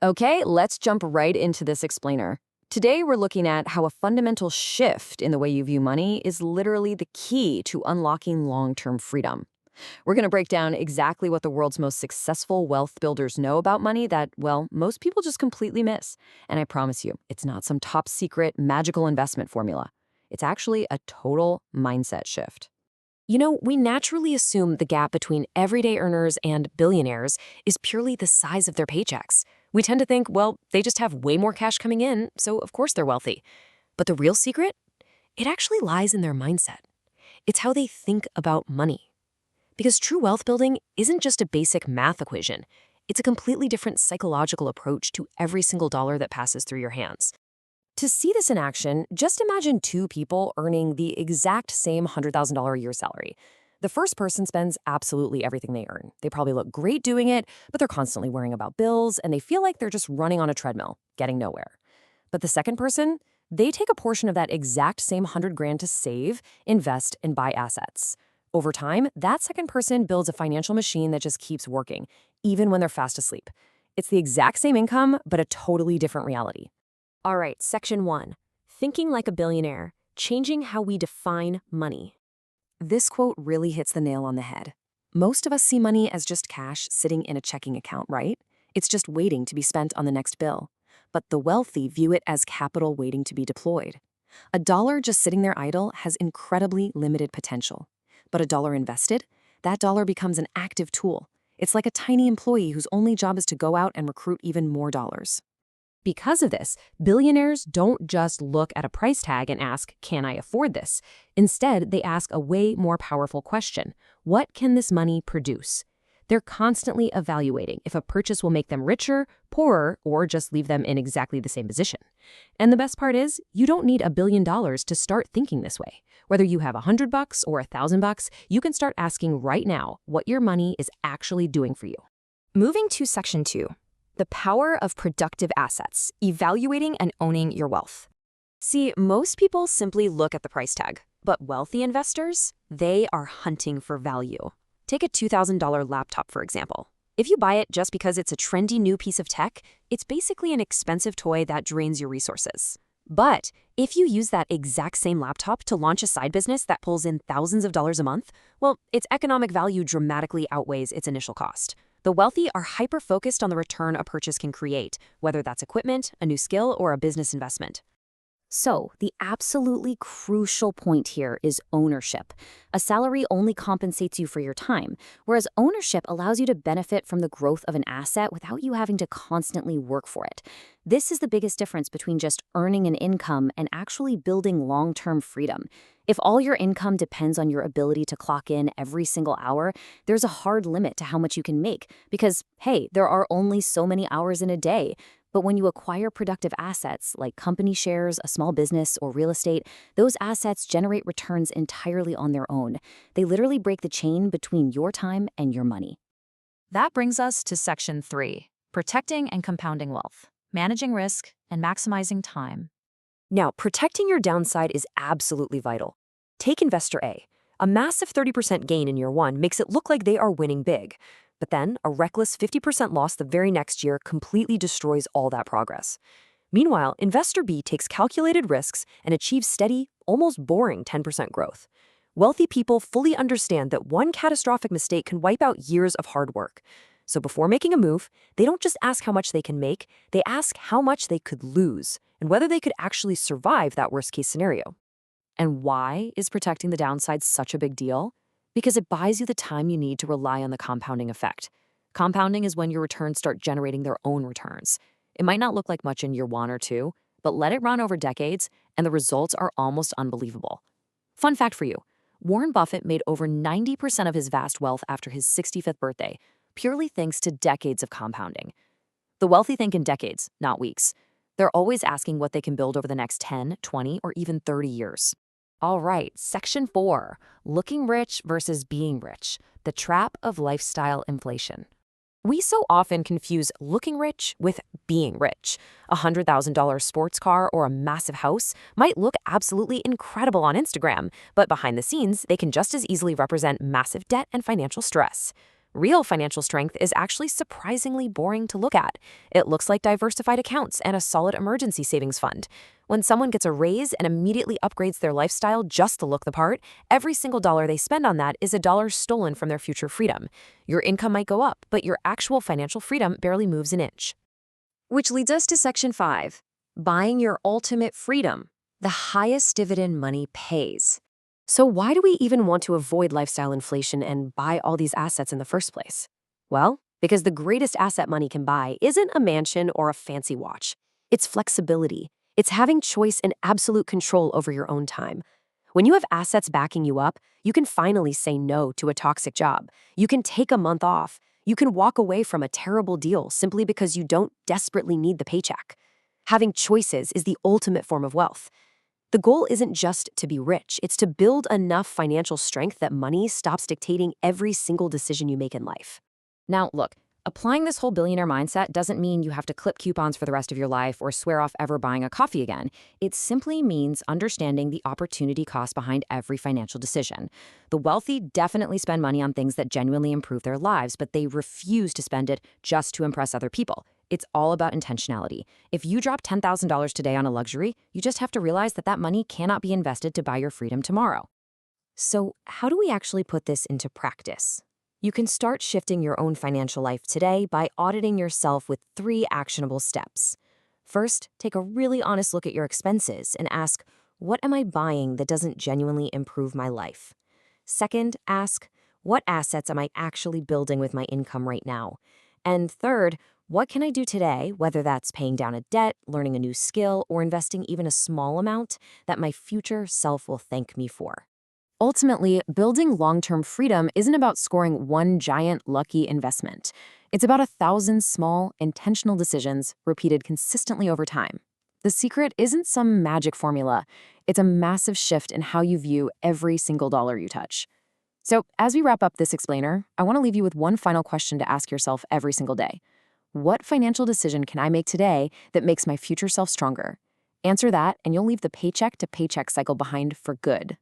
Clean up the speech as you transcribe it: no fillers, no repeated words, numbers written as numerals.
Okay, let's jump right into this explainer. Today, we're looking at how a fundamental shift in the way you view money is literally the key to unlocking long-term freedom. We're going to break down exactly what the world's most successful wealth builders know about money that, well, most people just completely miss. And I promise you, it's not some top secret magical investment formula. It's actually a total mindset shift. We naturally assume the gap between everyday earners and billionaires is purely the size of their paychecks. We tend to think, well, they just have way more cash coming in, so of course they're wealthy. But the real secret? It actually lies in their mindset. It's how they think about money. Because true wealth building isn't just a basic math equation. It's a completely different psychological approach to every single dollar that passes through your hands. To see this in action, just imagine two people earning the exact same $100,000 a year salary. The first person spends absolutely everything they earn. They probably look great doing it, but they're constantly worrying about bills, and they feel like they're just running on a treadmill, getting nowhere. But the second person, they take a portion of that exact same 100 grand to save, invest, and buy assets. Over time, that second person builds a financial machine that just keeps working, even when they're fast asleep. It's the exact same income, but a totally different reality. All right, section 1. Thinking like a billionaire, changing how we define money. This quote really hits the nail on the head. Most of us see money as just cash sitting in a checking account, right? It's just waiting to be spent on the next bill. But the wealthy view it as capital waiting to be deployed. A dollar just sitting there idle has incredibly limited potential. But a dollar invested, that dollar becomes an active tool. It's like a tiny employee whose only job is to go out and recruit even more dollars. Because of this, billionaires don't just look at a price tag and ask, can I afford this? Instead, they ask a way more powerful question. What can this money produce? They're constantly evaluating if a purchase will make them richer, poorer, or just leave them in exactly the same position. And the best part is, you don't need $1 billion to start thinking this way. Whether you have $100 or $1,000, you can start asking right now what your money is actually doing for you. Moving to section 2. The power of productive assets, evaluating and owning your wealth. See, most people simply look at the price tag, but wealthy investors, they are hunting for value. Take a $2,000 laptop, for example. If you buy it just because it's a trendy new piece of tech, it's basically an expensive toy that drains your resources. But if you use that exact same laptop to launch a side business that pulls in thousands of dollars a month, well, its economic value dramatically outweighs its initial cost. The wealthy are hyper-focused on the return a purchase can create, whether that's equipment, a new skill, or a business investment. So, the absolutely crucial point here is ownership. A salary only compensates you for your time, whereas ownership allows you to benefit from the growth of an asset without you having to constantly work for it. This is the biggest difference between just earning an income and actually building long-term freedom. If all your income depends on your ability to clock in every single hour, there's a hard limit to how much you can make because, hey, there are only so many hours in a day. But when you acquire productive assets like company shares, a small business, or real estate, those assets generate returns entirely on their own. They literally break the chain between your time and your money. That brings us to section 3, protecting and compounding wealth, managing risk, and maximizing time. Now, protecting your downside is absolutely vital. Take investor A. A massive 30% gain in year 1 makes it look like they are winning big. But then, a reckless 50% loss the very next year completely destroys all that progress. Meanwhile, investor B takes calculated risks and achieves steady, almost boring 10% growth. Wealthy people fully understand that one catastrophic mistake can wipe out years of hard work. So before making a move, they don't just ask how much they can make, they ask how much they could lose and whether they could actually survive that worst-case scenario. And why is protecting the downside such a big deal? Because it buys you the time you need to rely on the compounding effect. Compounding is when your returns start generating their own returns. It might not look like much in year 1 or 2, but let it run over decades, and the results are almost unbelievable. Fun fact for you, Warren Buffett made over 90% of his vast wealth after his 65th birthday, purely thanks to decades of compounding. The wealthy think in decades, not weeks. They're always asking what they can build over the next 10, 20, or even 30 years. All right, section 4, looking rich versus being rich, the trap of lifestyle inflation. We so often confuse looking rich with being rich. A $100,000 sports car or a massive house might look absolutely incredible on Instagram, but behind the scenes, they can just as easily represent massive debt and financial stress. Real financial strength is actually surprisingly boring to look at. It looks like diversified accounts and a solid emergency savings fund. When someone gets a raise and immediately upgrades their lifestyle just to look the part, every single dollar they spend on that is a dollar stolen from their future freedom. Your income might go up, but your actual financial freedom barely moves an inch. Which leads us to section 5, buying your ultimate freedom, the highest dividend money pays. So why do we even want to avoid lifestyle inflation and buy all these assets in the first place? Well, because the greatest asset money can buy isn't a mansion or a fancy watch. It's flexibility. It's having choice and absolute control over your own time. When you have assets backing you up, you can finally say no to a toxic job. You can take a month off. You can walk away from a terrible deal simply because you don't desperately need the paycheck. Having choices is the ultimate form of wealth. The goal isn't just to be rich, it's to build enough financial strength that money stops dictating every single decision you make in life. Now, look, applying this whole billionaire mindset doesn't mean you have to clip coupons for the rest of your life or swear off ever buying a coffee again. It simply means understanding the opportunity cost behind every financial decision. The wealthy definitely spend money on things that genuinely improve their lives, but they refuse to spend it just to impress other people. It's all about intentionality. If you drop $10,000 today on a luxury, you just have to realize that that money cannot be invested to buy your freedom tomorrow. So, how do we actually put this into practice? You can start shifting your own financial life today by auditing yourself with 3 actionable steps. First, take a really honest look at your expenses and ask, what am I buying that doesn't genuinely improve my life? Second, ask, what assets am I actually building with my income right now? And third, what can I do today, whether that's paying down a debt, learning a new skill, or investing even a small amount, that my future self will thank me for? Ultimately, building long-term freedom isn't about scoring one giant lucky investment. It's about 1,000 small, intentional decisions repeated consistently over time. The secret isn't some magic formula. It's a massive shift in how you view every single dollar you touch. So, as we wrap up this explainer, I want to leave you with one final question to ask yourself every single day. What financial decision can I make today that makes my future self stronger? Answer that, and you'll leave the paycheck to paycheck cycle behind for good.